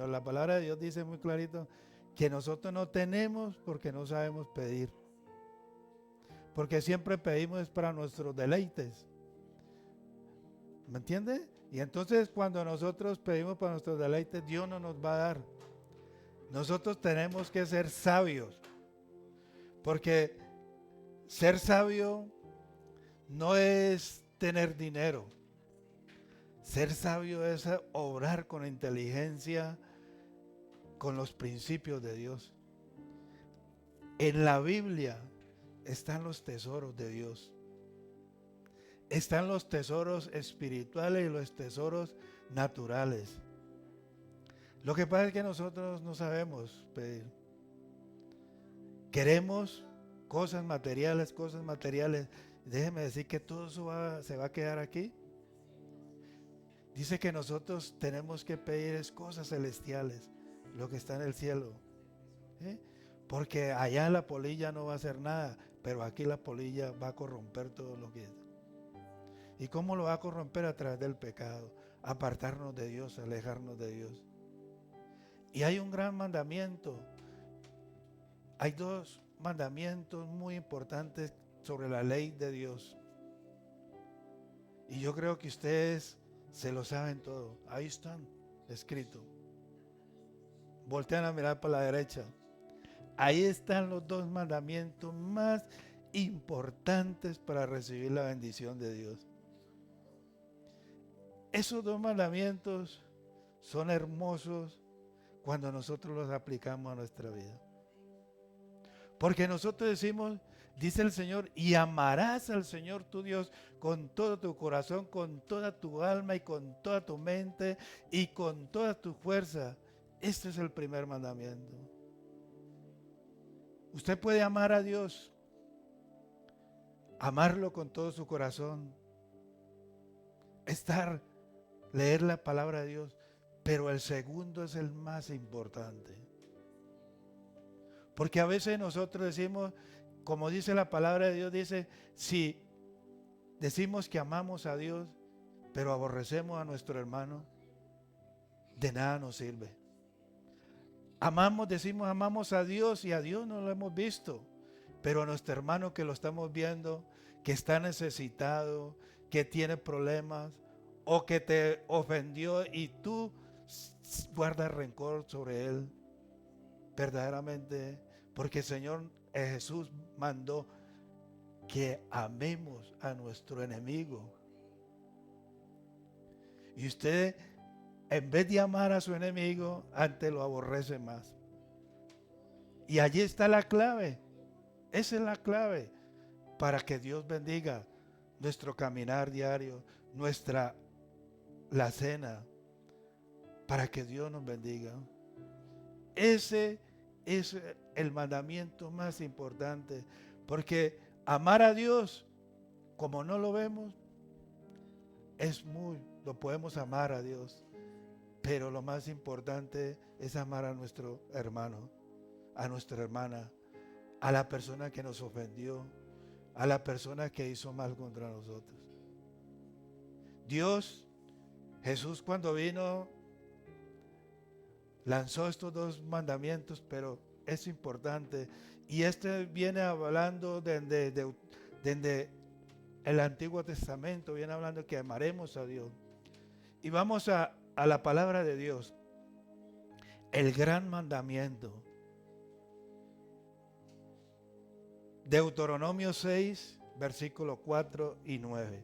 Señor. La palabra de Dios dice muy clarito que nosotros no tenemos porque no sabemos pedir. Porque siempre pedimos para nuestros deleites. ¿Me entiende? Y entonces cuando nosotros pedimos para nuestros deleites, Dios no nos va a dar. Nosotros tenemos que ser sabios. Porque ser sabio no es tener dinero. Ser sabio es obrar con inteligencia, con los principios de Dios. En la Biblia están los tesoros de Dios. Están los tesoros espirituales y los tesoros naturales. Lo que pasa es que nosotros no sabemos pedir. Queremos cosas materiales, cosas materiales. Déjeme decir que todo eso se va a quedar aquí. Dice que nosotros tenemos que pedir cosas celestiales, lo que está en el cielo. ¿Eh? Porque allá la polilla no va a hacer nada, pero aquí la polilla va a corromper todo lo que es. ¿Y cómo lo va a corromper? A través del pecado, apartarnos de Dios, alejarnos de Dios. Y hay un gran mandamiento. Hay dos mandamientos muy importantes sobre la ley de Dios. Y yo creo que ustedes se lo saben todo. Ahí están escritos. Voltean a mirar para la derecha. Ahí están los dos mandamientos más importantes para recibir la bendición de Dios. Esos dos mandamientos son hermosos cuando nosotros los aplicamos a nuestra vida. Porque nosotros decimos, dice el Señor, y amarás al Señor tu Dios con todo tu corazón, con toda tu alma y con toda tu mente y con toda tu fuerza. Este es el primer mandamiento. Usted puede amar a Dios, amarlo con todo su corazón, leer la palabra de Dios, pero el segundo es el más importante. Porque a veces nosotros decimos, como dice la palabra de Dios, dice, si decimos que amamos a Dios, pero aborrecemos a nuestro hermano, de nada nos sirve. Decimos amamos a Dios y a Dios no lo hemos visto, pero a nuestro hermano que lo estamos viendo, que está necesitado, que tiene problemas o que te ofendió y tú guardas rencor sobre él, verdaderamente, porque el Señor Jesús mandó que amemos a nuestro enemigo. Y usted, en vez de amar a su enemigo, antes lo aborrece más. Y allí está la clave. Esa es la clave para que Dios bendiga nuestro caminar diario, la cena, para que Dios nos bendiga. Ese es el mandamiento más importante, porque amar a Dios, como no lo vemos, lo podemos amar a Dios, pero lo más importante es amar a nuestro hermano, a nuestra hermana, a la persona que nos ofendió, a la persona que hizo mal contra nosotros. Jesús cuando vino, lanzó estos dos mandamientos, pero es importante. Y este viene hablando desde el Antiguo Testamento, viene hablando que amaremos a Dios. Y vamos a la palabra de Dios. El gran mandamiento. Deuteronomio 6, versículos 4 y 9.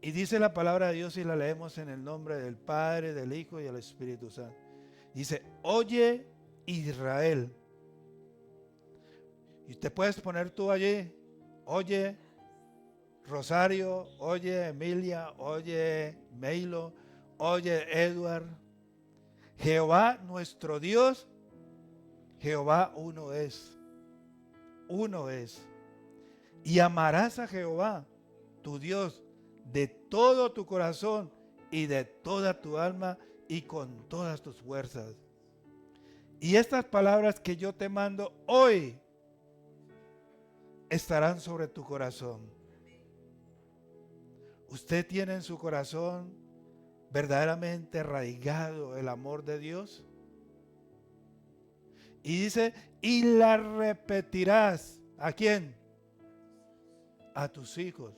Y dice la palabra de Dios y la leemos en el nombre del Padre, del Hijo y del Espíritu Santo. Dice, oye Israel. Y te puedes poner tú allí. Oye Rosario, oye Emilia, oye Meilo, oye Edward. Jehová nuestro Dios, Jehová uno es. Uno es. Y amarás a Jehová, tu Dios, de todo tu corazón y de toda tu alma y con todas tus fuerzas. Y estas palabras que yo te mando hoy estarán sobre tu corazón. Usted tiene en su corazón verdaderamente arraigado el amor de Dios. Y dice, y la repetirás. ¿A quién? A tus hijos.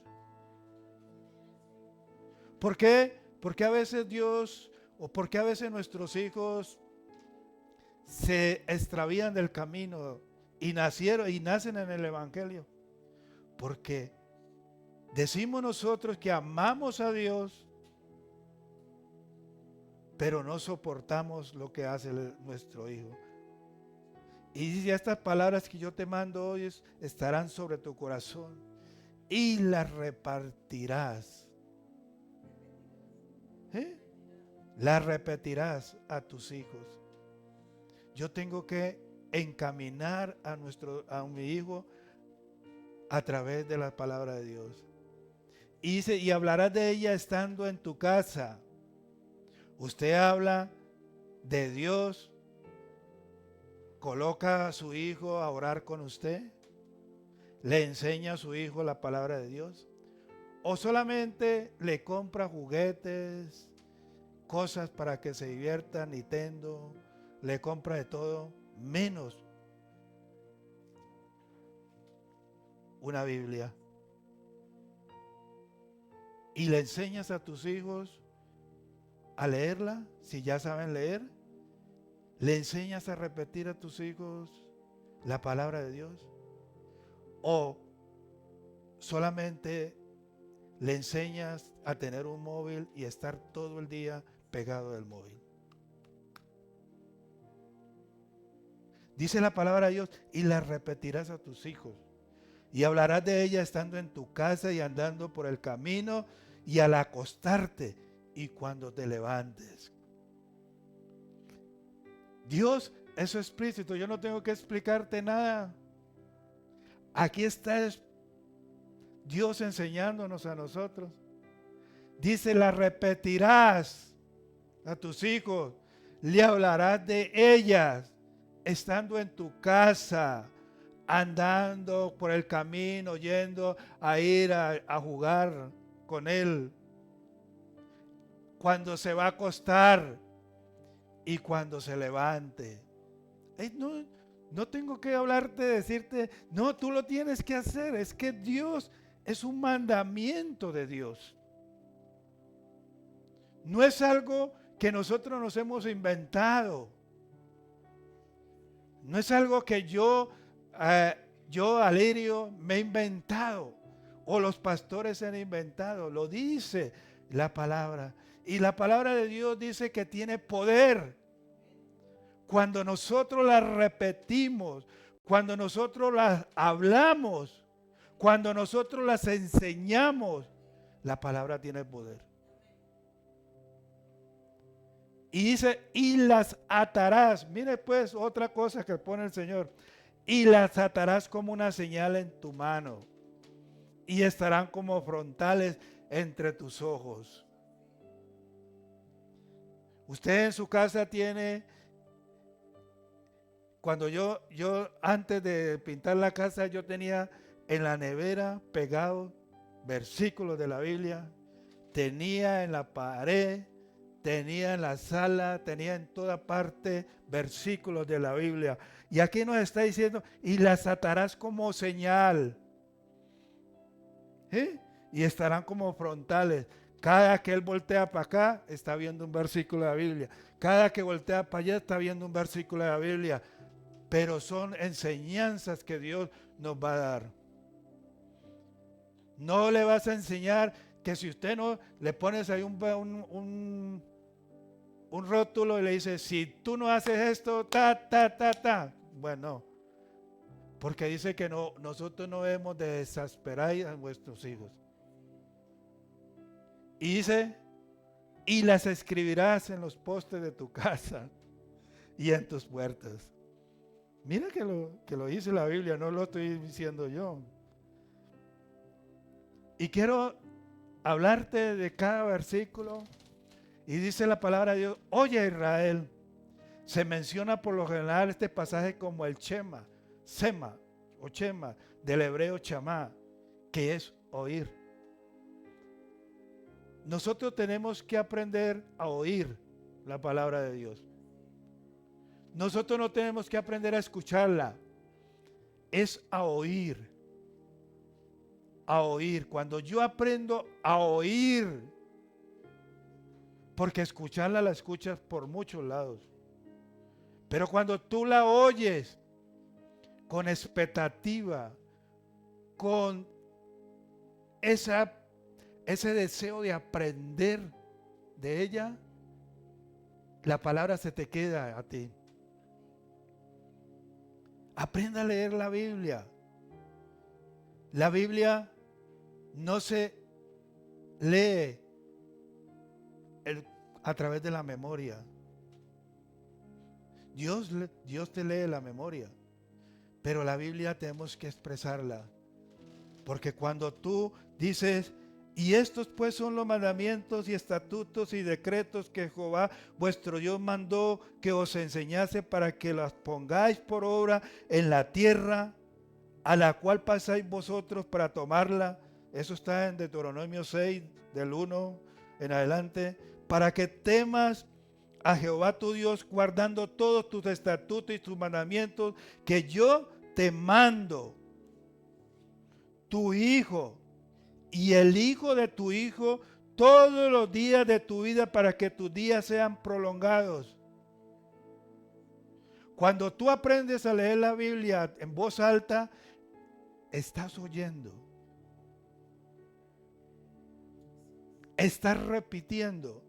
¿Por qué? Porque a veces Dios, o porque a veces nuestros hijos se extravían del camino y nacen en el Evangelio. Porque decimos nosotros que amamos a Dios, pero no soportamos lo que hace nuestro hijo. Y dice, estas palabras que yo te mando hoy estarán sobre tu corazón y las repartirás. Las repetirás a tus hijos. Yo tengo que encaminar a mi hijo a través de la palabra de Dios. Y dice, y hablarás de ella estando en tu casa. Usted habla de Dios, coloca a su hijo a orar con usted, le enseña a su hijo la palabra de Dios, o solamente le compra juguetes, cosas para que se divierta, Nintendo, le compra de todo, menos una Biblia. Y le enseñas a tus hijos a leerla, si ya saben leer. Le enseñas a repetir a tus hijos la palabra de Dios. O solamente le enseñas a tener un móvil y estar todo el día pegado del móvil. Dice la palabra de Dios, y la repetirás a tus hijos. Y hablarás de ella estando en tu casa y andando por el camino y al acostarte y cuando te levantes. Dios es explícito, yo no tengo que explicarte nada. Aquí está Dios enseñándonos a nosotros. Dice, la repetirás a tus hijos, le hablarás de ellas estando en tu casa, andando por el camino, yendo a ir a jugar con él, cuando se va a acostar y cuando se levante. No tengo que hablarte, decirte, no, tú lo tienes que hacer. Es que Dios es un mandamiento de Dios. No es algo que nosotros nos hemos inventado. No es algo que yo, Alirio, me he inventado o los pastores han inventado. Lo dice la palabra. Y la palabra de Dios dice que tiene poder. Cuando nosotros la repetimos, cuando nosotros las hablamos, cuando nosotros las enseñamos, la palabra tiene poder. Y dice, y las atarás. Mire pues otra cosa que pone el Señor. Y las atarás como una señal en tu mano. Y estarán como frontales entre tus ojos. Usted en su casa tiene, cuando yo antes de pintar la casa, yo tenía en la nevera pegado versículos de la Biblia. Tenía en la pared, tenía en la sala, tenía en toda parte versículos de la Biblia. Y aquí nos está diciendo, y las atarás como señal. Y estarán como frontales. Cada que él voltea para acá, está viendo un versículo de la Biblia. Cada que voltea para allá, está viendo un versículo de la Biblia. Pero son enseñanzas que Dios nos va a dar. No le vas a enseñar que si usted no le pones ahí un rótulo y le dice, si tú no haces esto, Bueno, porque dice que nosotros no debemos de exasperar a nuestros hijos. Y dice, y las escribirás en los postes de tu casa y en tus puertas. Mira que lo dice la Biblia, no lo estoy diciendo yo. Y quiero hablarte de cada versículo. Y dice la palabra de Dios, oye Israel, se menciona por lo general este pasaje como el Sema, del hebreo chamá, que es oír. Nosotros tenemos que aprender a oír la palabra de Dios. Nosotros no tenemos que aprender a escucharla, es a oír. A oír. Cuando yo aprendo a oír, porque escucharla la escuchas por muchos lados. Pero cuando tú la oyes con expectativa, con ese deseo de aprender de ella, la palabra se te queda a ti. Aprenda a leer la Biblia. La Biblia no se lee a través de la memoria. Dios te lee la memoria, pero la Biblia tenemos que expresarla. Porque cuando tú dices, y estos pues son los mandamientos y estatutos y decretos que Jehová vuestro Dios mandó que os enseñase para que las pongáis por obra en la tierra a la cual pasáis vosotros para tomarla. Eso está en Deuteronomio 6, del 1 en adelante. Para que temas a Jehová tu Dios, guardando todos tus estatutos y tus mandamientos que yo te mando, tu hijo y el hijo de tu hijo, todos los días de tu vida, para que tus días sean prolongados. Cuando tú aprendes a leer la Biblia en voz alta, estás oyendo, estás repitiendo.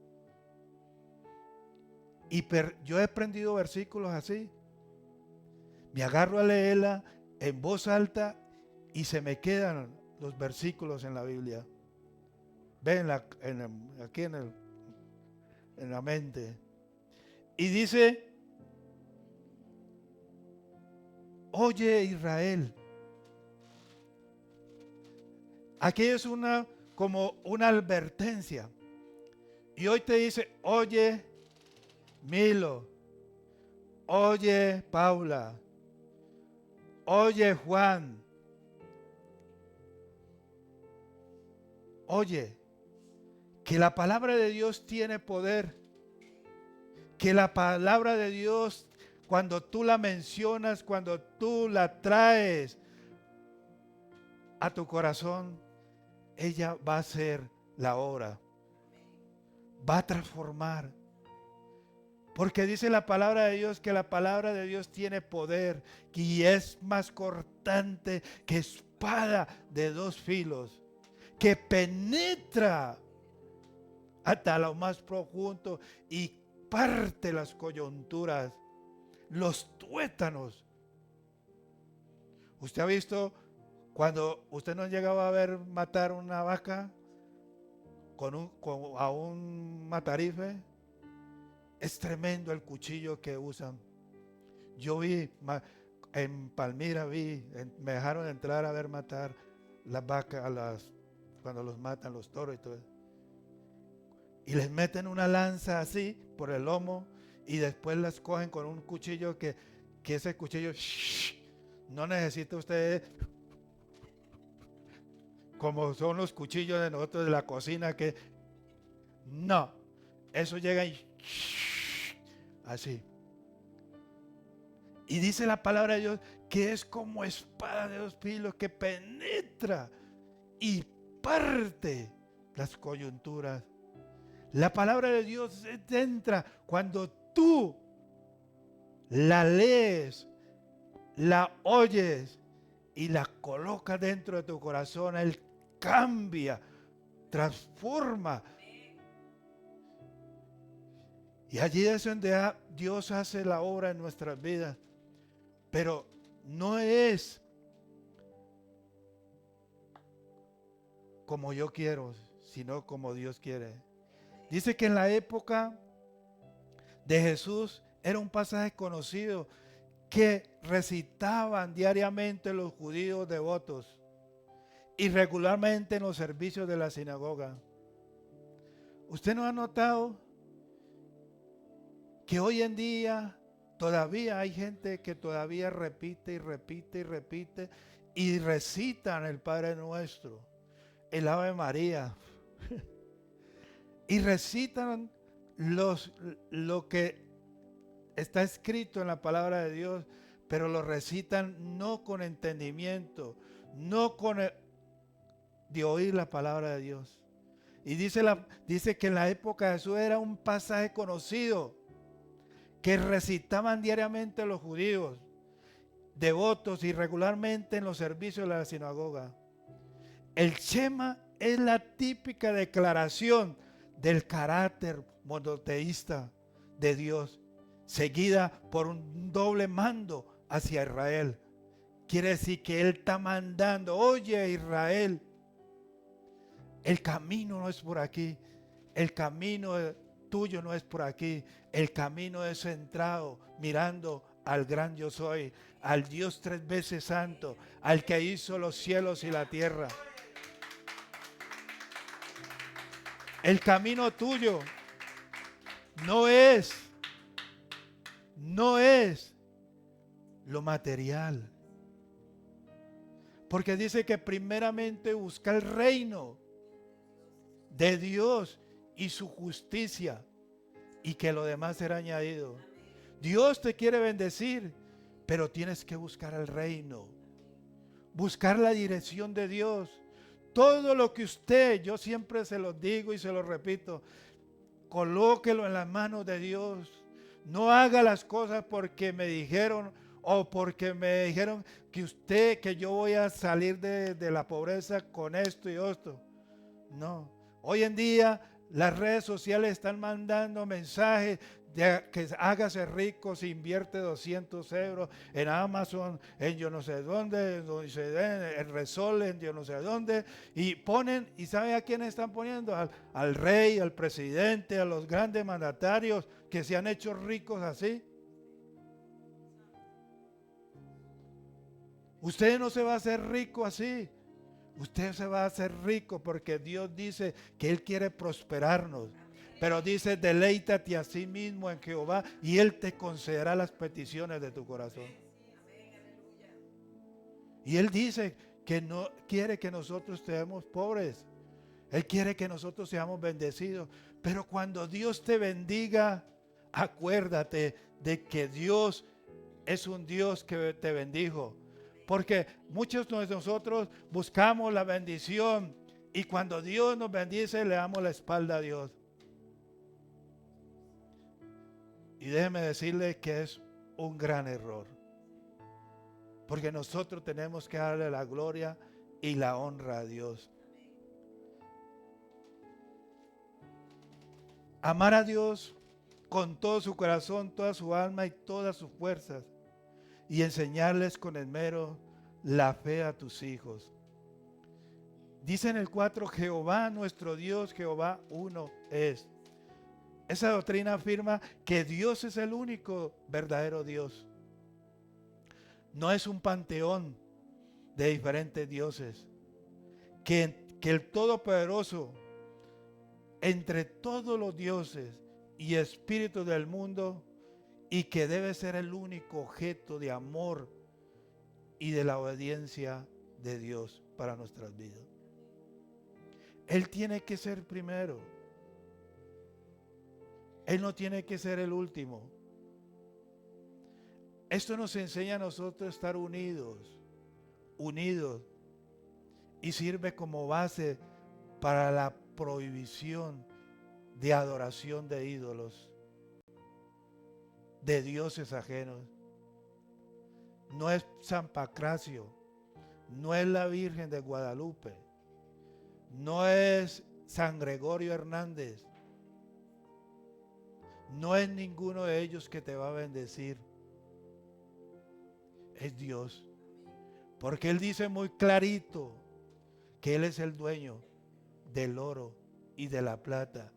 Y yo he aprendido versículos así. Me agarro a leerla en voz alta y se me quedan los versículos en la Biblia. Ven aquí en la mente. Y dice, oye Israel. Aquí es como una advertencia. Y hoy te dice, oye Milo, oye Paula, oye Juan, oye, que la palabra de Dios tiene poder, que la palabra de Dios, cuando tú la mencionas, cuando tú la traes a tu corazón, ella va a hacer la obra, va a transformar. Porque dice la palabra de Dios que la palabra de Dios tiene poder y es más cortante que espada de dos filos, que penetra hasta lo más profundo y parte las coyunturas, los tuétanos. ¿Usted ha visto cuando usted no llegaba a ver matar una vaca a un matarife? Es tremendo el cuchillo que usan. Yo vi en Palmira, me dejaron entrar a ver matar las vacas cuando los matan los toros y todo. Y les meten una lanza así por el lomo y después las cogen con un cuchillo que ese cuchillo no necesita usted, como son los cuchillos de nosotros de la cocina, que no, eso llega y así. Y dice la palabra de Dios que es como espada de dos filos que penetra y parte las coyunturas. La palabra de Dios entra cuando tú la lees, la oyes y la colocas dentro de tu corazón. Él cambia, transforma. Y allí es donde Dios hace la obra en nuestras vidas. Pero no es como yo quiero, sino como Dios quiere. Dice que en la época de Jesús era un pasaje conocido que recitaban diariamente los judíos devotos y regularmente en los servicios de la sinagoga. ¿Usted no ha notado que hoy en día todavía hay gente que todavía repite y repite y repite y recitan el Padre Nuestro, el Ave María? y recitan lo que está escrito en la palabra de Dios, pero lo recitan no con entendimiento, no con de oír la palabra de Dios. Y dice que en la época de Jesús era un pasaje conocido que recitaban diariamente los judíos, devotos y regularmente en los servicios de la sinagoga. El Shema es la típica declaración del carácter monoteísta de Dios, seguida por un doble mando hacia Israel. Quiere decir que Él está mandando: oye Israel, el camino no es por aquí, el camino tuyo no es por aquí, el camino es centrado mirando al gran yo soy, al Dios 3 veces santo, al que hizo los cielos y la tierra. El camino tuyo no es lo material. Porque dice que primeramente busca el reino de Dios y su justicia, y que lo demás será añadido. Dios te quiere bendecir, pero tienes que buscar el reino, buscar la dirección de Dios. Todo lo que usted, yo siempre se lo digo y se lo repito, colóquelo en las manos de Dios. No haga las cosas porque me dijeron, o porque me dijeron que yo voy a salir de la pobreza con esto y esto. No. Hoy en día las redes sociales están mandando mensajes de que hágase rico si invierte 200 euros en Amazon, en yo no sé dónde, en Resol, en yo no sé dónde, y ponen, ¿y sabe a quién están poniendo? Al rey, al presidente, a los grandes mandatarios que se han hecho ricos así. Usted no se va a hacer rico así. Usted se va a hacer rico porque Dios dice que Él quiere prosperarnos. Pero dice: deleítate a sí mismo en Jehová y Él te concederá las peticiones de tu corazón. Y Él dice que no quiere que nosotros seamos pobres. Él quiere que nosotros seamos bendecidos. Pero cuando Dios te bendiga, acuérdate de que Dios es un Dios que te bendijo. Porque muchos de nosotros buscamos la bendición y cuando Dios nos bendice le damos la espalda a Dios. Y déjeme decirle que es un gran error. Porque nosotros tenemos que darle la gloria y la honra a Dios. Amar a Dios con todo su corazón, toda su alma y todas sus fuerzas. Y enseñarles con esmero la fe a tus hijos. Dice en el 4, Jehová nuestro Dios, Jehová uno es. Esa doctrina afirma que Dios es el único verdadero Dios. No es un panteón de diferentes dioses. Que el Todopoderoso, entre todos los dioses y espíritus del mundo, y que debe ser el único objeto de amor y de la obediencia de Dios para nuestras vidas. Él tiene que ser primero. Él no tiene que ser el último. Esto nos enseña a nosotros a estar unidos, y sirve como base para la prohibición de adoración de ídolos, de dioses ajenos. No es San Pancracio, no es la Virgen de Guadalupe, no es San Gregorio Hernández, no es ninguno de ellos que te va a bendecir. Es Dios. Porque Él dice muy clarito que Él es el dueño del oro y de la plata,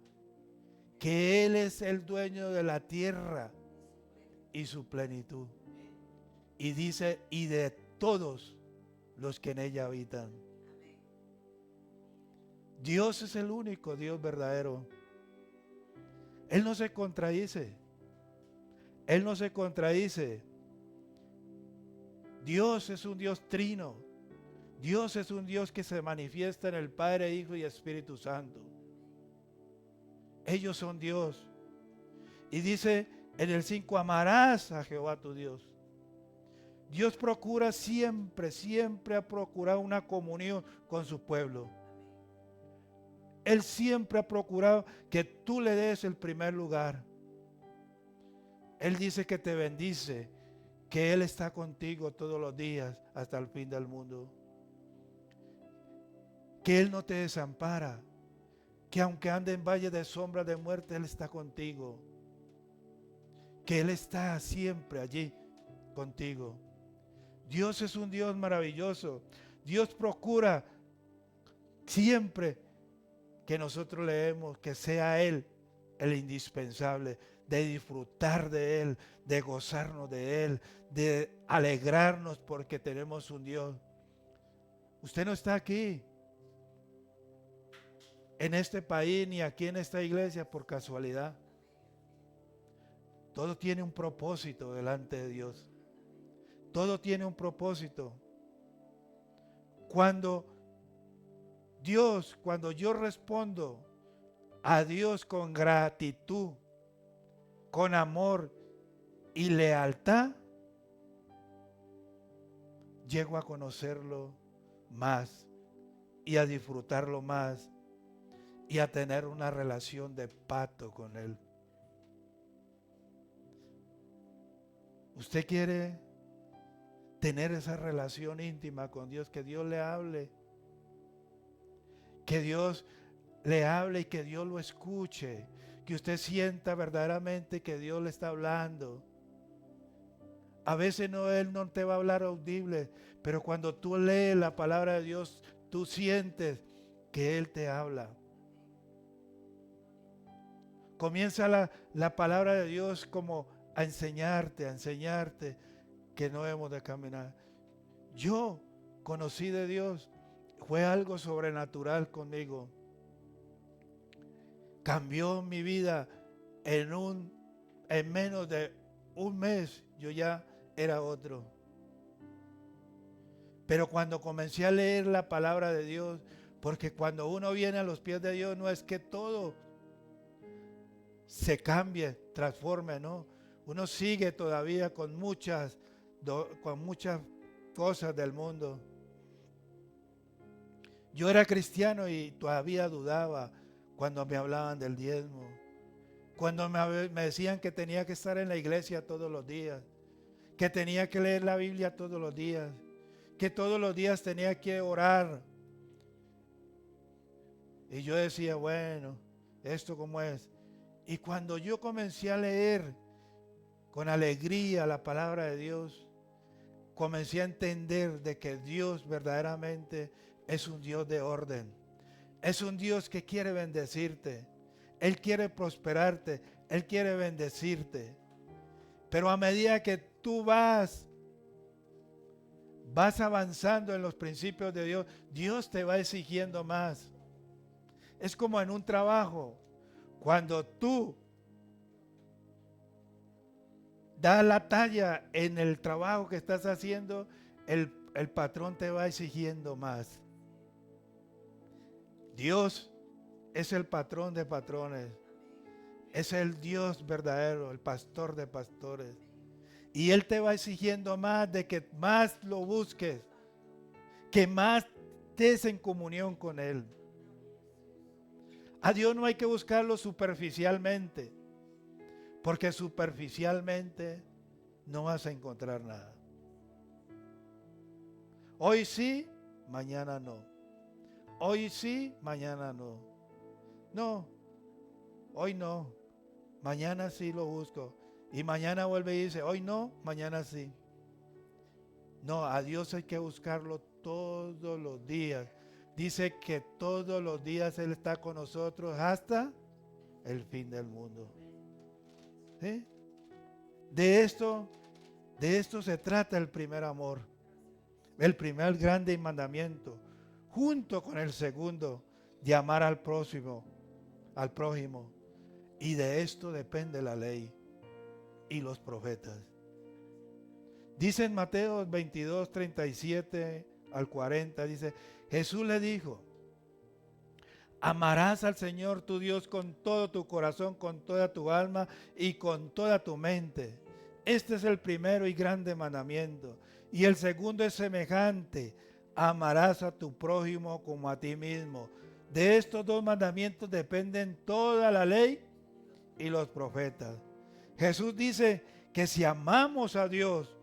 que Él es el dueño de la tierra y su plenitud. Y dice, y de todos los que en ella habitan. Dios es el único Dios verdadero. Él no se contradice. Él no se contradice. Dios es un Dios trino. Dios es un Dios que se manifiesta en el Padre, Hijo y Espíritu Santo. Ellos son Dios. Y dice en el 5, amarás a Jehová tu Dios. Dios procura siempre, siempre ha procurado una comunión con su pueblo. Él siempre ha procurado que tú le des el primer lugar. Él dice que te bendice, que Él está contigo todos los días hasta el fin del mundo. Que Él no te desampara, que aunque ande en valle de sombra de muerte, Él está contigo. Que Él está siempre allí contigo. Dios es un Dios maravilloso. Dios procura siempre que nosotros leemos que sea Él el indispensable, de disfrutar de Él, de gozarnos de Él, de alegrarnos porque tenemos un Dios. Usted no está aquí en este país ni aquí en esta iglesia por casualidad. Todo tiene un propósito delante de Dios. Todo tiene un propósito. Cuando yo respondo a Dios con gratitud, con amor y lealtad, llego a conocerlo más y a disfrutarlo más y a tener una relación de pacto con Él. ¿Usted quiere tener esa relación íntima con Dios? Que Dios le hable. Que Dios le hable y que Dios lo escuche. Que usted sienta verdaderamente que Dios le está hablando. A veces Él no te va a hablar audible, pero cuando tú lees la palabra de Dios, tú sientes que Él te habla. Comienza la palabra de Dios como a enseñarte que no hemos de caminar. Yo conocí de Dios, fue algo sobrenatural conmigo. Cambió mi vida en menos de un mes, yo ya era otro. Pero cuando comencé a leer la palabra de Dios, porque cuando uno viene a los pies de Dios no es que todo se cambie, transforme, no. Uno sigue todavía con muchas cosas del mundo. Yo era cristiano y todavía dudaba cuando me hablaban del diezmo, cuando me decían que tenía que estar en la iglesia todos los días, que tenía que leer la Biblia todos los días, que todos los días tenía que orar. Y yo decía, bueno, ¿esto cómo es? Y cuando yo comencé a leer con alegría la palabra de Dios, comencé a entender de que Dios verdaderamente es un Dios de orden. Es un Dios que quiere bendecirte. Él quiere prosperarte. Él quiere bendecirte. Pero a medida que tú vas avanzando en los principios de Dios, Dios te va exigiendo más. Es como en un trabajo. Cuando tú das la talla en el trabajo que estás haciendo, el patrón te va exigiendo más. Dios es el patrón de patrones. Es el Dios verdadero, el pastor de pastores. Y Él te va exigiendo más, de que más lo busques, que más estés en comunión con Él. A Dios no hay que buscarlo superficialmente, porque superficialmente no vas a encontrar nada. Hoy sí, mañana no. Hoy sí, mañana no. No, hoy no. Mañana sí lo busco. Y mañana vuelve y dice, hoy no, mañana sí. No, a Dios hay que buscarlo todos los días. Dice que todos los días Él está con nosotros hasta el fin del mundo. ¿Sí? De esto se trata el primer amor. El primer grande mandamiento, junto con el segundo, de amar al prójimo. Y de esto depende la ley y los profetas. Dice en Mateo 22, 37 al 40, dice, Jesús le dijo, Amarás al Señor tu Dios con todo tu corazón, con toda tu alma y con toda tu mente. Este es el primero y grande mandamiento. Y el segundo es semejante. Amarás a tu prójimo como a ti mismo. De estos dos mandamientos dependen toda la ley y los profetas. Jesús dice que si amamos a Dios,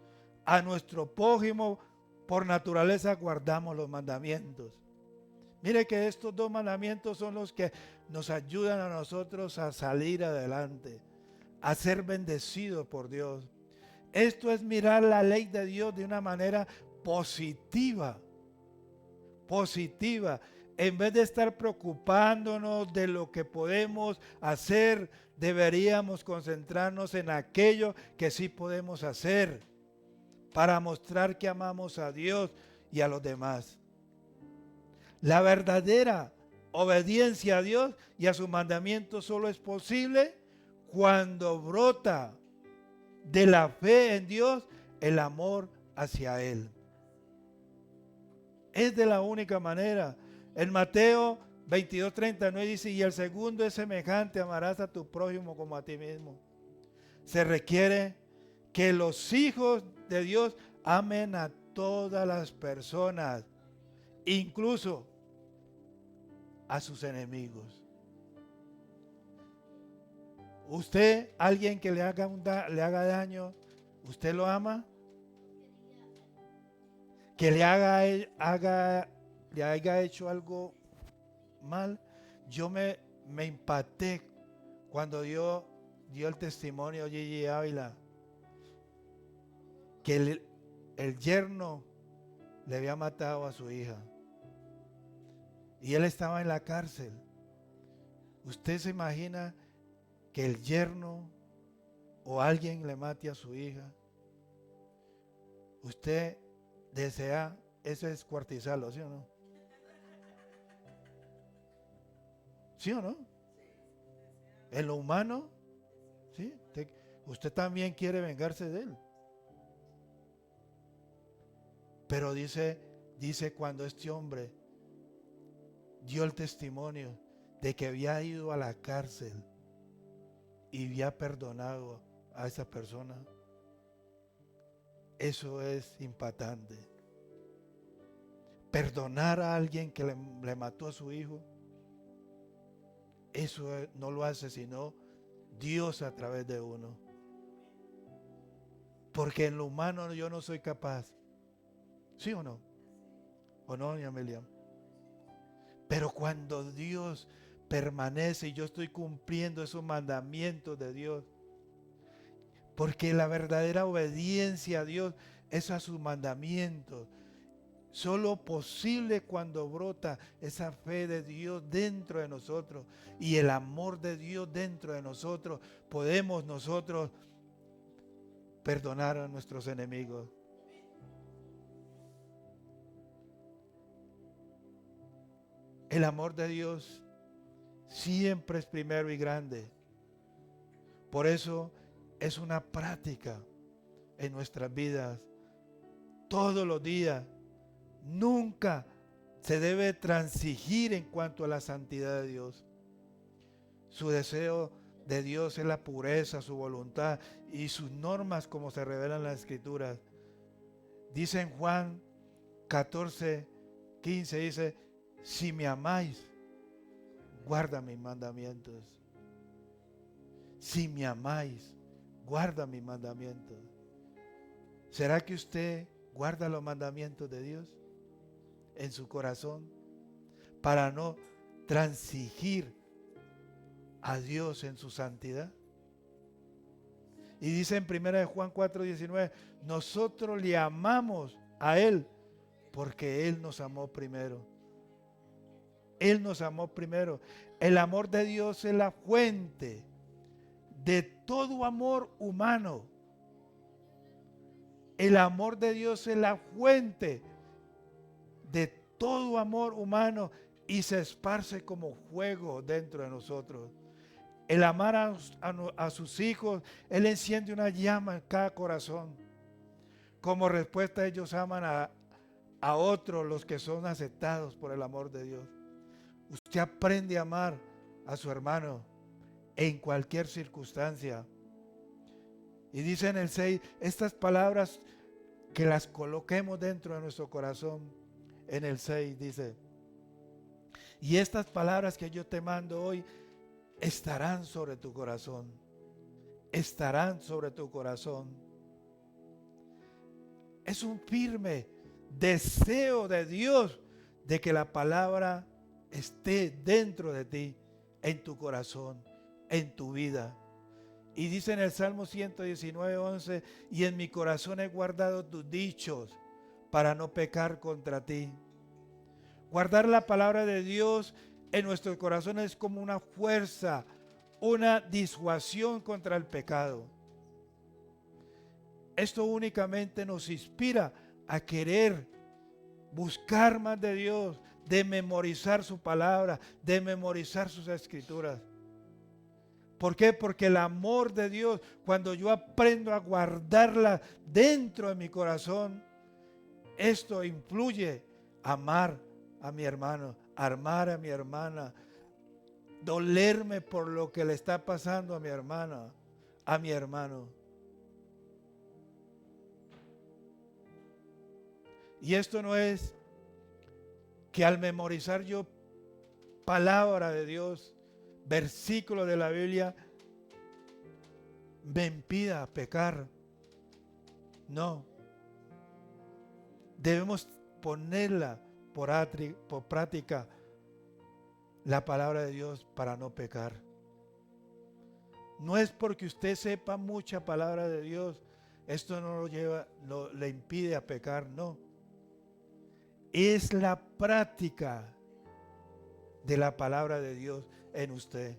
a nuestro prójimo, por naturaleza guardamos los mandamientos. Mire que estos dos mandamientos son los que nos ayudan a nosotros a salir adelante, a ser bendecidos por Dios. Esto es mirar la ley de Dios de una manera positiva, positiva. En vez de estar preocupándonos de lo que podemos hacer, deberíamos concentrarnos en aquello que sí podemos hacer para mostrar que amamos a Dios y a los demás. La verdadera obediencia a Dios y a sus mandamientos solo es posible cuando brota de la fe en Dios el amor hacia Él. Es de la única manera. En Mateo 22:39 dice, y el segundo es semejante, amarás a tu prójimo como a ti mismo. Se requiere que los hijos de Dios amen a todas las personas, incluso a sus enemigos. Usted, alguien que le haga daño, ¿usted lo ama? Que le haya hecho algo mal. Yo me impacté cuando dio el testimonio Gigi Ávila, que el yerno le había matado a su hija y él estaba en la cárcel. ¿Usted se imagina que el yerno o alguien le mate a su hija? Usted desea, eso es cuartizarlo, ¿sí o no? ¿Sí o no? En lo humano, ¿sí? Usted también quiere vengarse de él. Pero dice cuando este hombre dio el testimonio de que había ido a la cárcel y había perdonado a esa persona, eso es impactante. Perdonar a alguien que le mató a su hijo, eso no lo hace sino Dios a través de uno. Porque en lo humano yo no soy capaz. ¿Sí o no? ¿O no, doña Amelia? Pero cuando Dios permanece y yo estoy cumpliendo esos mandamientos de Dios, porque la verdadera obediencia a Dios es a sus mandamientos. Solo posible cuando brota esa fe de Dios dentro de nosotros y el amor de Dios dentro de nosotros, podemos nosotros perdonar a nuestros enemigos. El amor de Dios siempre es primero y grande. Por eso es una práctica en nuestras vidas todos los días. Nunca se debe transigir en cuanto a la santidad de Dios. Su deseo de Dios es la pureza, su voluntad y sus normas como se revelan en las Escrituras. Dice en Juan 14:15, dice, si me amáis, guarda mis mandamientos. Si me amáis, guarda mis mandamientos. ¿Será que usted guarda los mandamientos de Dios en su corazón para no transigir a Dios en su santidad? Y dice en 1 Juan 4:19, nosotros le amamos a Él porque Él nos amó primero. Él nos amó primero. El amor de Dios es la fuente de todo amor humano. El amor de Dios es la fuente de todo amor humano y se esparce como fuego dentro de nosotros. El amar a sus hijos, Él enciende una llama en cada corazón. Como respuesta ellos aman a otros, los que son aceptados por el amor de Dios. Usted aprende a amar a su hermano en cualquier circunstancia. Y dice en el 6, estas palabras que las coloquemos dentro de nuestro corazón. En el 6 dice, y estas palabras que yo te mando hoy estarán sobre tu corazón. Estarán sobre tu corazón. Es un firme deseo de Dios de que la palabra esté dentro de ti, en tu corazón, en tu vida. Y dice en el Salmo 119:11, y en mi corazón he guardado tus dichos para no pecar contra ti. Guardar la palabra de Dios en nuestros corazones es como una fuerza, una disuasión contra el pecado. Esto únicamente nos inspira a querer buscar más de Dios, de memorizar su palabra, de memorizar sus escrituras. ¿Por qué? Porque el amor de Dios, cuando yo aprendo a guardarla dentro de mi corazón, esto influye a amar a mi hermano, a amar a mi hermana, dolerme por lo que le está pasando a mi hermana, a mi hermano. Y esto no es que al memorizar yo palabra de Dios, versículo de la Biblia, me impida pecar. No. Debemos ponerla por práctica, la palabra de Dios, para no pecar. No es porque usted sepa mucha palabra de Dios, esto no lo lleva, le impide a pecar, no. Es la práctica de la palabra de Dios en usted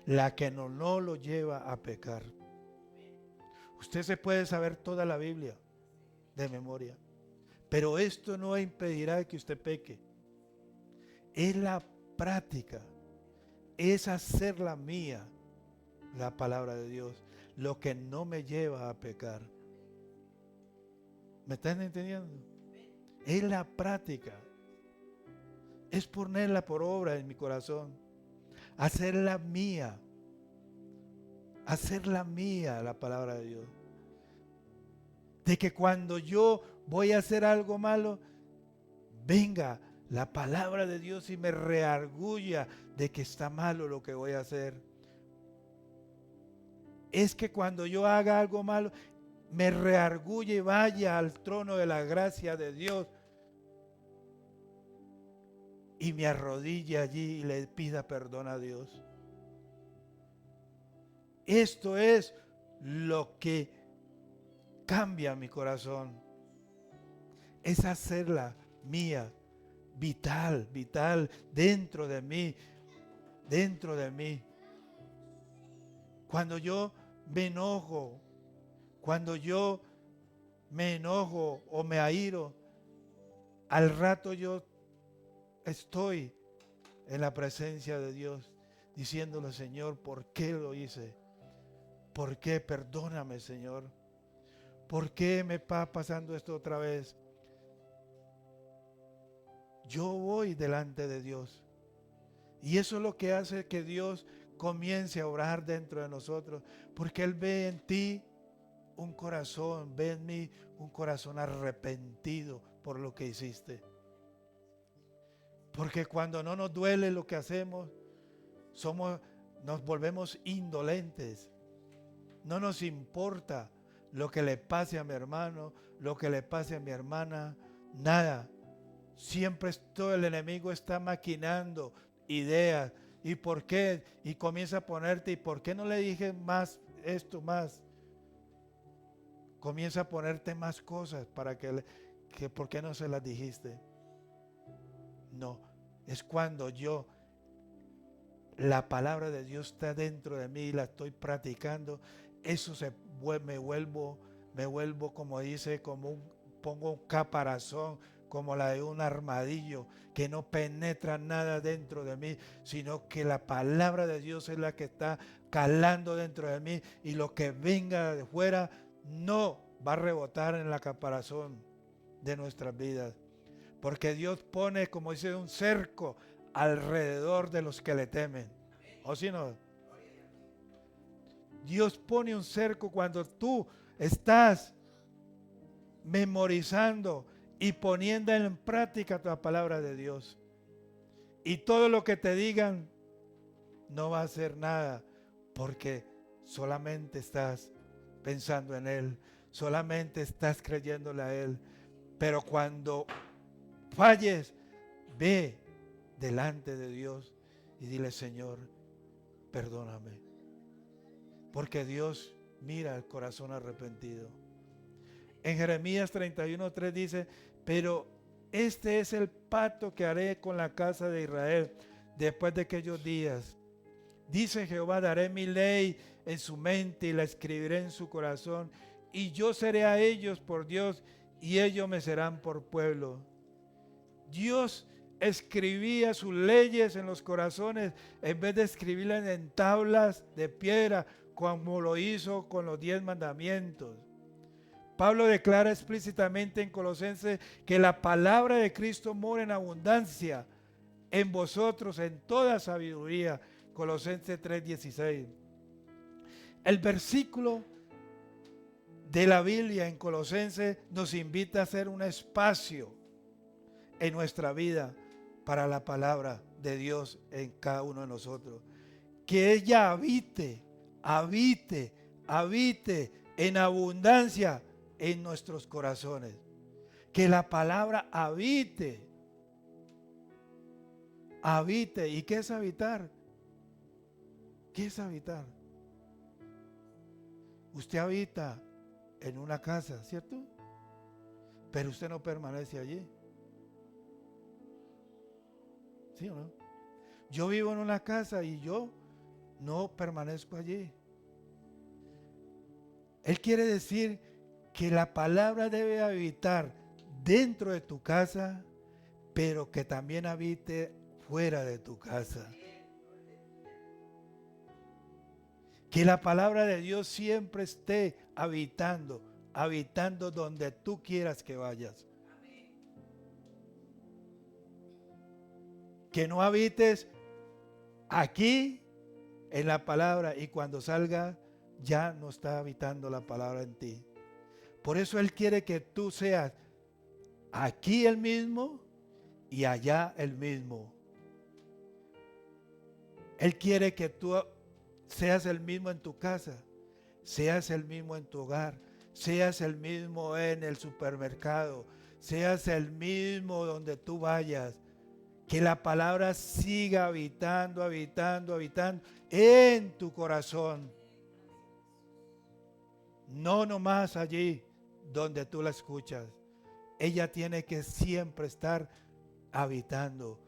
la que no lo lleva a pecar. Usted se puede saber toda la Biblia de memoria, pero esto no impedirá que usted peque. Es la práctica, es hacerla mía la palabra de Dios, lo que no me lleva a pecar. ¿Me están entendiendo? Es la práctica, es ponerla por obra en mi corazón, hacerla mía la palabra de Dios. De que cuando yo voy a hacer algo malo, venga la palabra de Dios y me reargulla de que está malo lo que voy a hacer. Es que cuando yo haga algo malo, me reargulle y vaya al trono de la gracia de Dios y me arrodille allí y le pida perdón a Dios. Esto es lo que cambia mi corazón. Es hacerla mía, vital dentro de mí. Cuando yo me enojo o me airo, al rato yo estoy en la presencia de Dios diciéndole: Señor, ¿por qué lo hice? ¿Por qué? Perdóname, Señor. ¿Por qué me está pasando esto otra vez? Yo voy delante de Dios. Y eso es lo que hace que Dios comience a orar dentro de nosotros. Porque Él ve en ti un corazón, ve en mí un corazón arrepentido por lo que hiciste. Porque cuando no nos duele lo que hacemos, nos volvemos indolentes. No nos importa lo que le pase a mi hermano, lo que le pase a mi hermana, nada. Siempre todo el enemigo está maquinando ideas. ¿Y por qué? Y comienza a ponerte: ¿y por qué no le dije más esto, más? Comienza a ponerte más cosas para que ¿por qué no se las dijiste? No, es cuando la palabra de Dios está dentro de mí y la estoy practicando. Eso me vuelvo, como dice, pongo un caparazón, como la de un armadillo, que no penetra nada dentro de mí, sino que la palabra de Dios es la que está calando dentro de mí, y lo que venga de fuera no va a rebotar en la caparazón de nuestras vidas. Porque Dios pone, como dice, un cerco alrededor de los que le temen. ¿O si no? Dios pone un cerco cuando tú estás memorizando y poniendo en práctica la palabra de Dios. Y todo lo que te digan no va a hacer nada, porque solamente estás pensando en Él, solamente estás creyéndole a Él. Pero cuando falles, ve delante de Dios y dile: Señor, perdóname. Porque Dios mira el corazón arrepentido. En Jeremías 31:3 dice: pero este es el pacto que haré con la casa de Israel después de aquellos días. Dice Jehová: daré mi ley en su mente y la escribiré en su corazón, y yo seré a ellos por Dios y ellos me serán por pueblo. Dios escribía sus leyes en los corazones en vez de escribirlas en tablas de piedra como lo hizo con los 10 mandamientos. Pablo declara explícitamente en Colosenses que la palabra de Cristo mora en abundancia en vosotros en toda sabiduría. Colosenses 3:16. El versículo de la Biblia en Colosenses nos invita a hacer un espacio en nuestra vida para la palabra de Dios en cada uno de nosotros. Que ella habite en abundancia en nuestros corazones. Que la palabra habite. ¿Y qué es habitar? ¿Qué es habitar? Usted habita en una casa, ¿cierto? Pero usted no permanece allí. ¿Sí o no? Yo vivo en una casa y yo no permanezco allí. Él quiere decir que la palabra debe habitar dentro de tu casa, pero que también habite fuera de tu casa. Que la palabra de Dios siempre esté habitando donde tú quieras que vayas. Que no habites aquí en la palabra y cuando salga ya no está habitando la palabra en ti. Por eso Él quiere que tú seas aquí el mismo y allá el mismo. Él quiere que tú seas el mismo en tu casa, seas el mismo en tu hogar, seas el mismo en el supermercado, seas el mismo donde tú vayas. Que la palabra siga habitando en tu corazón. No nomás allí donde tú la escuchas. Ella tiene que siempre estar habitando.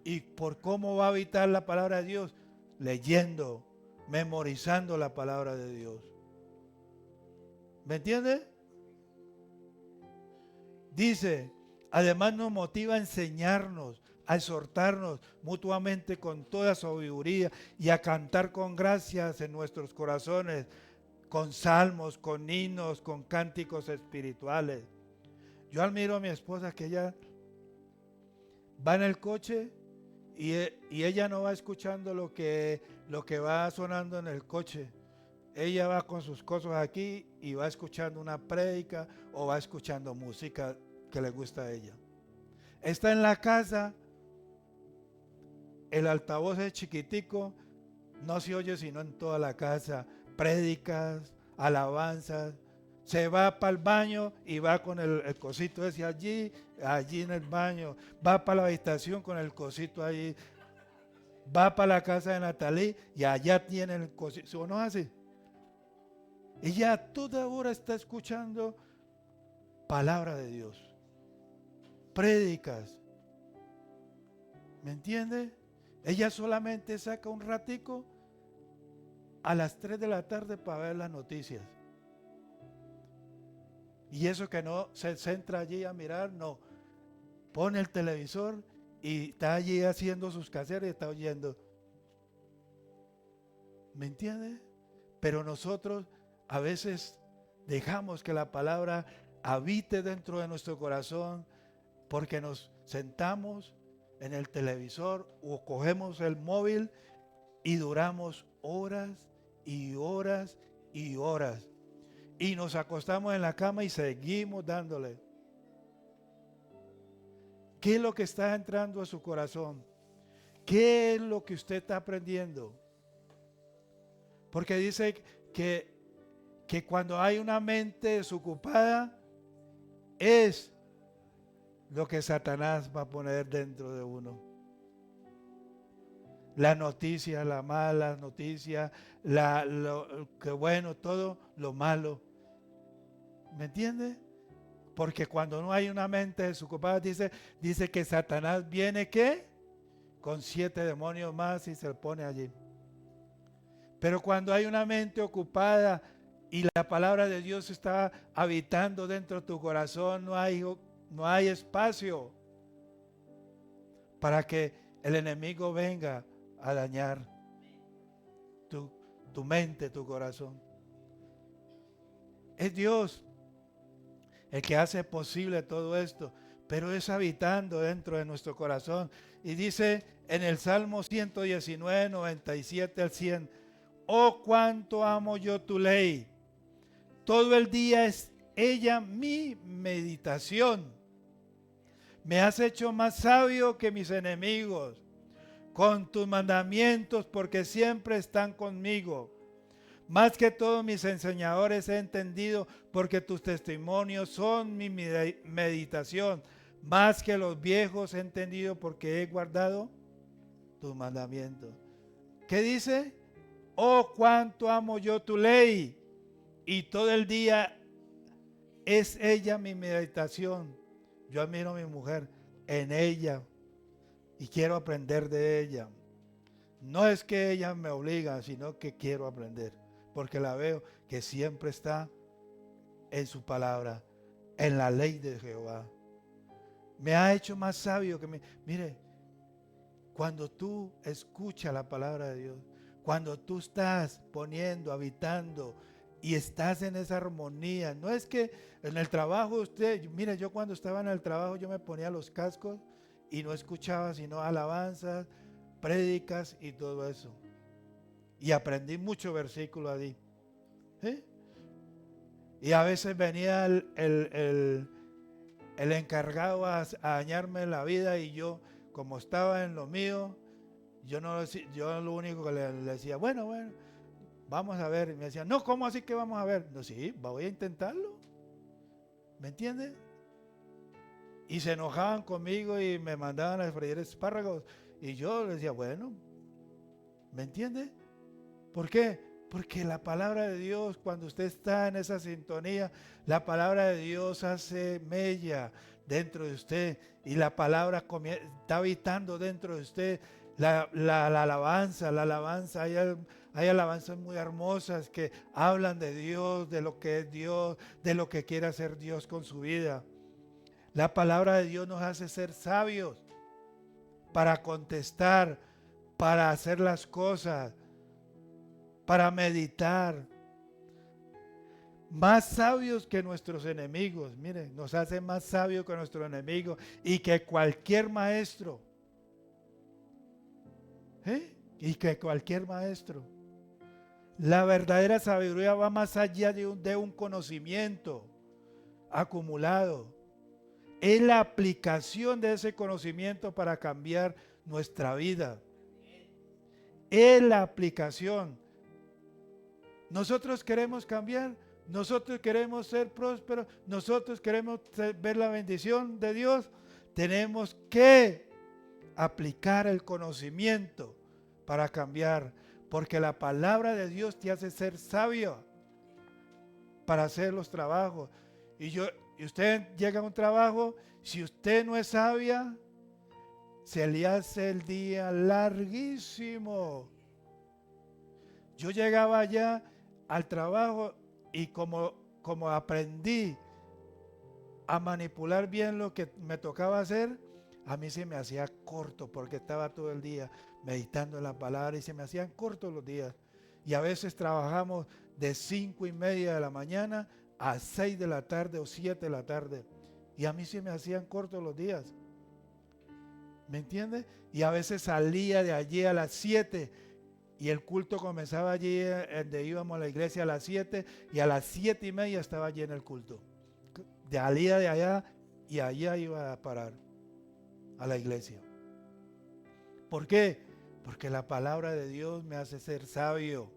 ¿Y por cómo va a habitar la palabra de Dios? Leyendo, memorizando la palabra de Dios. ¿Me entiende? Dice: además nos motiva a enseñarnos, a exhortarnos mutuamente con toda sabiduría y a cantar con gracias en nuestros corazones, con salmos, con himnos, con cánticos espirituales. Yo admiro a mi esposa que ella va en el coche y ella no va escuchando lo que va sonando en el coche. Ella va con sus cosas aquí y va escuchando una prédica o va escuchando música que le gusta a ella. Está en la casa, el altavoz es chiquitico, no se oye sino en toda la casa, prédicas, alabanzas. Se va para el baño y va con el cosito ese allí en el baño. Va para la habitación con el cosito allí. Va para la casa de Natalí y allá tiene el cosito. ¿O no es así? Ella a toda hora está escuchando palabra de Dios, prédicas. ¿Me entiende? Ella solamente saca un ratico a las 3 de la tarde para ver las noticias. Y eso que no se centra allí a mirar, no. Pone el televisor y está allí haciendo sus quehaceres y está oyendo. ¿Me entiende? Pero nosotros a veces dejamos que la palabra habite dentro de nuestro corazón porque nos sentamos en el televisor o cogemos el móvil y duramos horas y horas y horas. Y nos acostamos en la cama y seguimos dándole. ¿Qué es lo que está entrando a su corazón? ¿Qué es lo que usted está aprendiendo? Porque dice que cuando hay una mente desocupada es lo que Satanás va a poner dentro de uno. La noticia, la mala noticia, lo que bueno, todo lo malo. ¿Me entiende? Porque cuando no hay una mente desocupada, dice que Satanás viene, ¿qué? Con 7 demonios más y se pone allí. Pero cuando hay una mente ocupada y la palabra de Dios está habitando dentro de tu corazón, no hay espacio para que el enemigo venga a dañar tu mente, tu corazón. Es Dios el que hace posible todo esto, pero es habitando dentro de nuestro corazón. Y dice en el Salmo 119, 97 al 100, oh, cuánto amo yo tu ley. Todo el día es ella mi meditación. Me has hecho más sabio que mis enemigos con tus mandamientos, porque siempre están conmigo. Más que todos mis enseñadores he entendido, porque tus testimonios son mi meditación. Más que los viejos he entendido, porque he guardado tus mandamientos. ¿Qué dice? Oh, cuánto amo yo tu ley, y todo el día es ella mi meditación. Yo admiro a mi mujer en ella y quiero aprender de ella. No es que ella me obliga, sino que quiero aprender, porque la veo que siempre está en su palabra, en la ley de Jehová. Me ha hecho más sabio que mire, cuando tú escuchas la palabra de Dios, cuando tú estás poniendo, habitando y estás en esa armonía, no es que en el trabajo mire, yo cuando estaba en el trabajo yo me ponía los cascos y no escuchaba sino alabanzas, prédicas y todo eso. Y aprendí muchos versículos allí. ¿Sí? Y a veces venía el encargado a dañarme la vida y yo, como estaba en lo mío, yo lo único que le decía, bueno, vamos a ver. Y me decía, no, ¿cómo así que vamos a ver? No, sí, voy a intentarlo. ¿Me entiendes? Y se enojaban conmigo y me mandaban a freír espárragos. Y yo les decía, bueno, ¿me entiendes? ¿Por qué? Porque la palabra de Dios, cuando usted está en esa sintonía, la palabra de Dios hace mella dentro de usted y la palabra está habitando dentro de usted. La alabanza, hay alabanzas muy hermosas que hablan de Dios, de lo que es Dios, de lo que quiere hacer Dios con su vida. La palabra de Dios nos hace ser sabios para contestar, para hacer las cosas, para meditar. Más sabios que nuestros enemigos. Miren, nos hace más sabios que nuestros enemigos y que cualquier maestro. Y que cualquier maestro. La verdadera sabiduría va más allá de un conocimiento acumulado. Es la aplicación de ese conocimiento para cambiar nuestra vida. Es la aplicación. Nosotros queremos cambiar, nosotros queremos ser prósperos, nosotros queremos ver la bendición de Dios. Tenemos que aplicar el conocimiento para cambiar, porque la palabra de Dios te hace ser sabio para hacer los trabajos. Y usted llega a un trabajo, si usted no es sabia, se le hace el día larguísimo. Yo llegaba allá al trabajo y como aprendí a manipular bien lo que me tocaba hacer, a mí se me hacía corto porque estaba todo el día meditando en la palabra y se me hacían cortos los días. Y a veces trabajamos de 5:30 de la mañana a 6 de la tarde o 7 de la tarde. Y a mí se me hacían cortos los días. ¿Me entiende? Y a veces salía de allí a las 7 y el culto comenzaba allí donde íbamos a la iglesia a las 7 y a las 7:30 estaba allí en el culto. Salía de allá y allá iba a parar a la iglesia. ¿Por qué? Porque la palabra de Dios me hace ser sabio,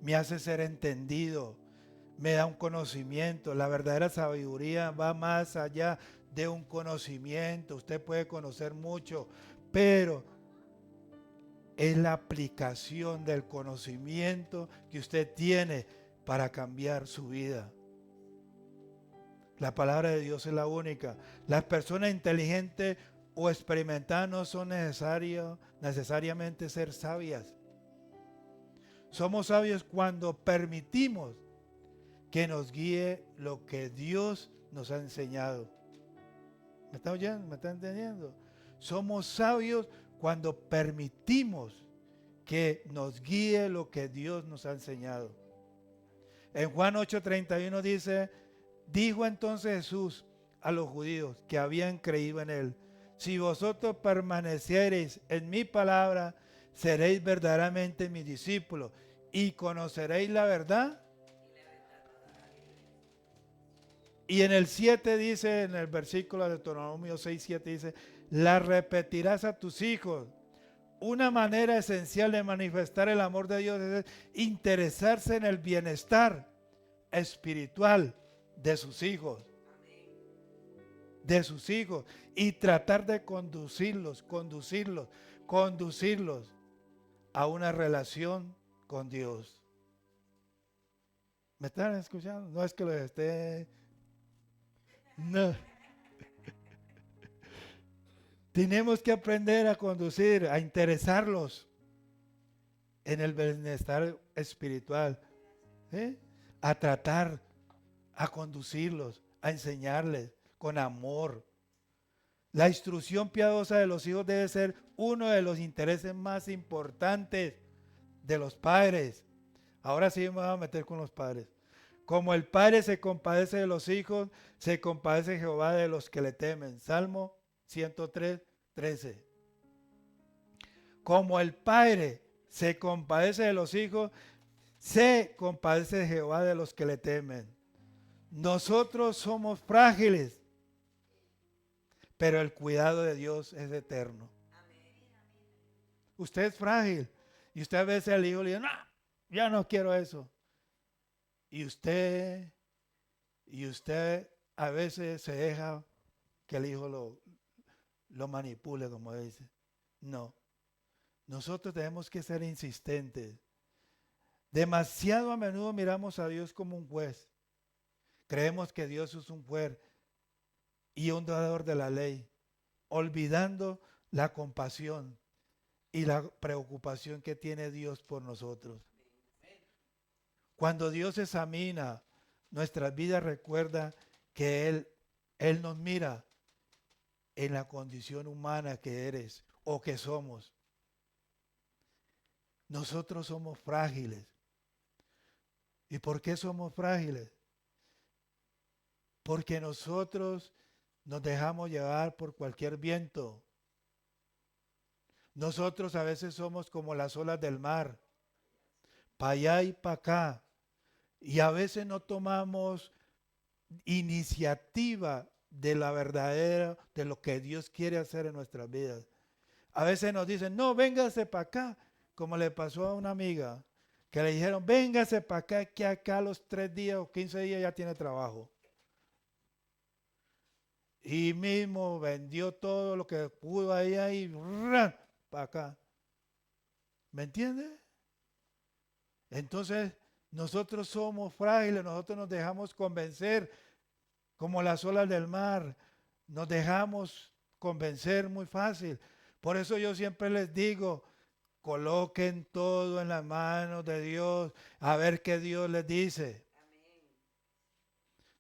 me hace ser entendido, me da un conocimiento. La verdadera sabiduría va más allá de un conocimiento. Usted puede conocer mucho, pero es la aplicación del conocimiento que usted tiene para cambiar su vida. La palabra de Dios es la única. Las personas inteligentes o experimentadas no son necesariamente ser sabias. Somos sabios cuando permitimos que nos guíe lo que Dios nos ha enseñado. ¿Me está oyendo? ¿Me está entendiendo? Somos sabios cuando permitimos que nos guíe lo que Dios nos ha enseñado. En Juan 8:31 dice: dijo entonces Jesús a los judíos que habían creído en él: si vosotros permaneciereis en mi palabra, seréis verdaderamente mis discípulos y conoceréis la verdad. Y en el 7 dice, en el versículo de Deuteronomio 6:7 dice: la repetirás a tus hijos. Una manera esencial de manifestar el amor de Dios es interesarse en el bienestar espiritual de sus hijos. De sus hijos. Y tratar de conducirlos a una relación con Dios. ¿Me están escuchando? No es que los esté... No. Tenemos que aprender a conducir, a interesarlos en el bienestar espiritual, ¿eh? A tratar, a conducirlos, a enseñarles con amor. La instrucción piadosa de los hijos debe ser uno de los intereses más importantes de los padres. Ahora sí me voy a meter con los padres. Como el Padre se compadece de los hijos, se compadece Jehová de los que le temen. Salmo 103:13. Como el Padre se compadece de los hijos, se compadece de Jehová de los que le temen. Nosotros somos frágiles, pero el cuidado de Dios es eterno. Usted es frágil y usted a veces al hijo le dice: no, ya no quiero eso. Y usted a veces se deja que el hijo lo manipule, como dice. No, nosotros tenemos que ser insistentes. Demasiado a menudo miramos a Dios como un juez. Creemos que Dios es un juez y un dador de la ley, olvidando la compasión y la preocupación que tiene Dios por nosotros. Cuando Dios examina nuestras vidas, recuerda que Él nos mira en la condición humana que eres o que somos. Nosotros somos frágiles. ¿Y por qué somos frágiles? Porque nosotros nos dejamos llevar por cualquier viento. Nosotros a veces somos como las olas del mar, para allá y para acá. Y a veces no tomamos iniciativa de la verdadera, de lo que Dios quiere hacer en nuestras vidas. A veces nos dicen: no, véngase para acá, como le pasó a una amiga, que le dijeron: véngase para acá, que acá a los 3 días o 15 días ya tiene trabajo. Y mismo vendió todo lo que pudo allá y para acá. ¿Me entiende? Entonces, nosotros somos frágiles, nosotros nos dejamos convencer como las olas del mar, nos dejamos convencer muy fácil. Por eso yo siempre les digo: coloquen todo en las manos de Dios, a ver qué Dios les dice. Amén.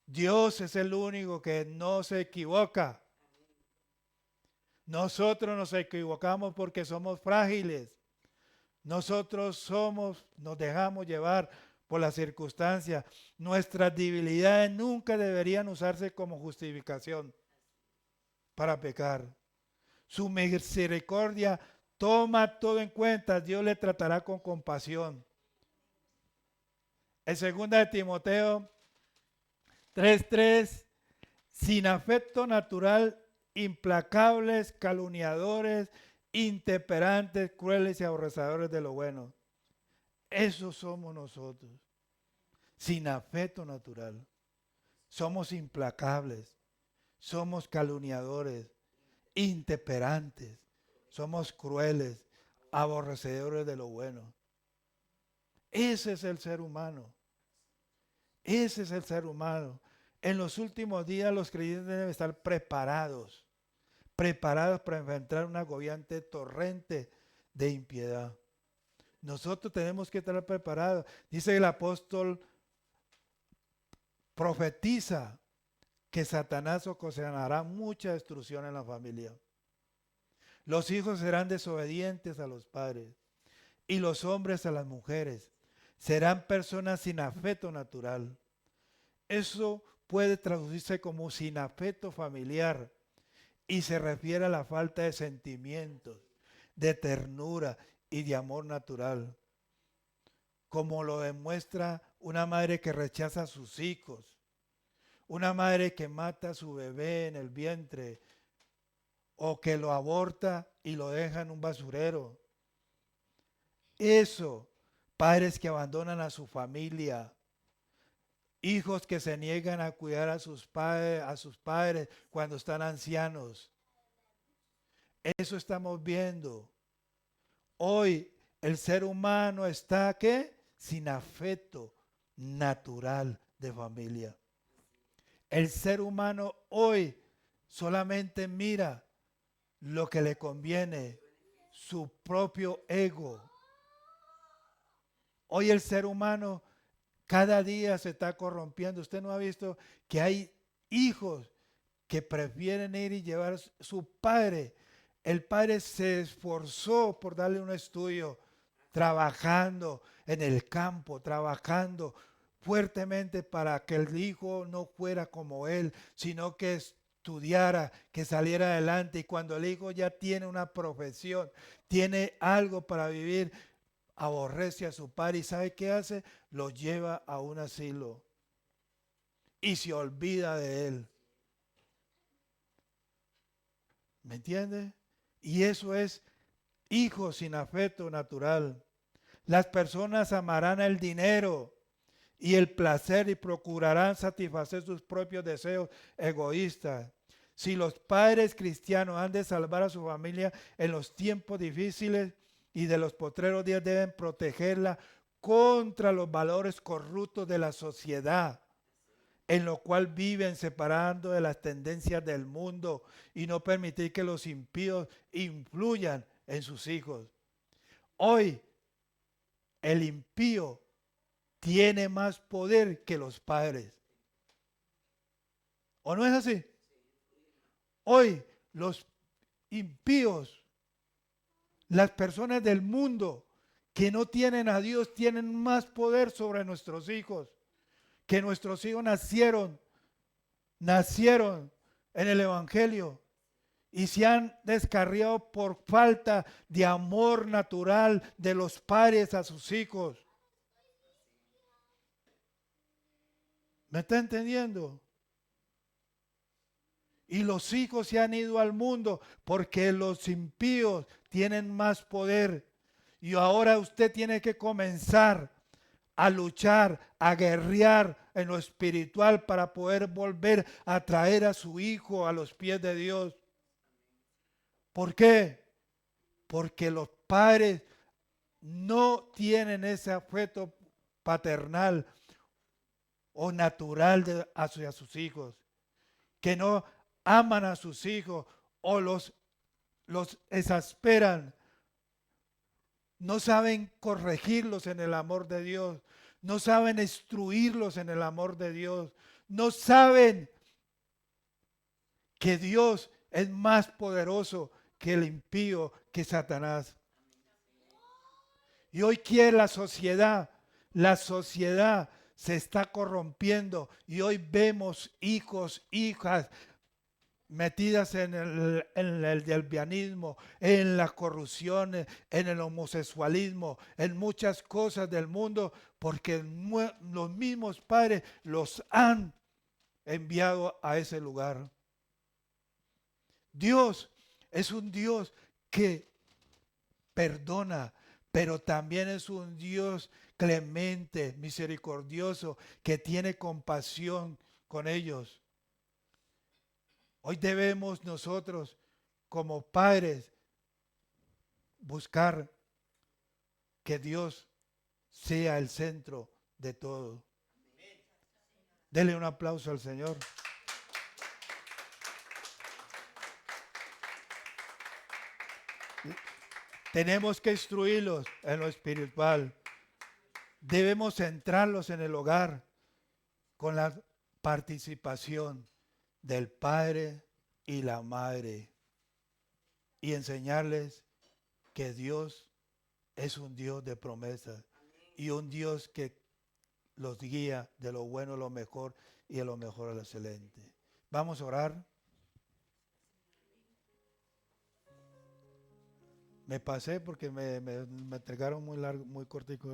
Dios es el único que no se equivoca. Amén. Nosotros nos equivocamos porque somos frágiles. Nosotros nos dejamos llevar por las circunstancias. Nuestras debilidades nunca deberían usarse como justificación para pecar. Su misericordia toma todo en cuenta. Dios le tratará con compasión. En 2 de Timoteo 3:3, sin afecto natural, implacables, calumniadores, intemperantes, crueles y aborrecedores de lo bueno. Eso somos nosotros, sin afecto natural. Somos implacables, somos calumniadores, intemperantes, somos crueles, aborrecedores de lo bueno. Ese es el ser humano. Ese es el ser humano. En los últimos días los creyentes deben estar preparados para enfrentar un agobiante torrente de impiedad. Nosotros tenemos que estar preparados. Dice el apóstol, profetiza que Satanás ocasionará mucha destrucción en la familia. Los hijos serán desobedientes a los padres y los hombres a las mujeres. Serán personas sin afecto natural. Eso puede traducirse como sin afecto familiar y se refiere a la falta de sentimientos, de ternura y de amor natural, como lo demuestra una madre que rechaza a sus hijos, una madre que mata a su bebé en el vientre o que lo aborta y lo deja en un basurero. Eso, padres que abandonan a su familia, hijos que se niegan a cuidar a sus padres cuando están ancianos. Eso estamos viendo. Hoy el ser humano está, ¿qué? Sin afecto natural de familia. El ser humano hoy solamente mira lo que le conviene, su propio ego. Hoy el ser humano cada día se está corrompiendo. Usted no ha visto que hay hijos que prefieren ir y llevar a su padre. El padre se esforzó por darle un estudio, trabajando en el campo, trabajando fuertemente para que el hijo no fuera como él, sino que estudiara, que saliera adelante. Y cuando el hijo ya tiene una profesión, tiene algo para vivir, aborrece a su padre y ¿sabe qué hace? Lo lleva a un asilo y se olvida de él. ¿Me entiende? Y eso es hijo sin afecto natural. Las personas amarán el dinero y el placer y procurarán satisfacer sus propios deseos egoístas. Si los padres cristianos han de salvar a su familia en los tiempos difíciles y de los postreros días, deben protegerla contra los valores corruptos de la sociedad, en lo cual viven separando de las tendencias del mundo y no permitir que los impíos influyan en sus hijos. Hoy el impío tiene más poder que los padres. ¿O no es así? Hoy los impíos, las personas del mundo que no tienen a Dios, tienen más poder sobre nuestros hijos. Que nuestros hijos nacieron en el Evangelio y se han descarriado por falta de amor natural de los padres a sus hijos. ¿Me está entendiendo? Y los hijos se han ido al mundo porque los impíos tienen más poder. Y ahora usted tiene que comenzar a luchar, a guerrear en lo espiritual para poder volver a traer a su hijo a los pies de Dios. ¿Por qué? Porque los padres no tienen ese afecto paternal o natural hacia sus hijos, que no aman a sus hijos o los exasperan. No saben corregirlos en el amor de Dios. No saben instruirlos en el amor de Dios. No saben que Dios es más poderoso que el impío, que Satanás. Y hoy quiere la sociedad se está corrompiendo y hoy vemos hijos, hijas metidas en el lesbianismo, en las corrupciones, en el homosexualismo, en muchas cosas del mundo, porque los mismos padres los han enviado a ese lugar. Dios es un Dios que perdona, pero también es un Dios clemente, misericordioso, que tiene compasión con ellos. Hoy debemos nosotros, como padres, buscar que Dios sea el centro de todo. Dele un aplauso al Señor. Tenemos que instruirlos en lo espiritual. Debemos centrarlos en el hogar con la participación del padre y la madre y enseñarles que Dios es un Dios de promesas y un Dios que los guía de lo bueno a lo mejor y de lo mejor a lo excelente. Vamos a orar. Me pasé porque me entregaron muy largo, muy cortico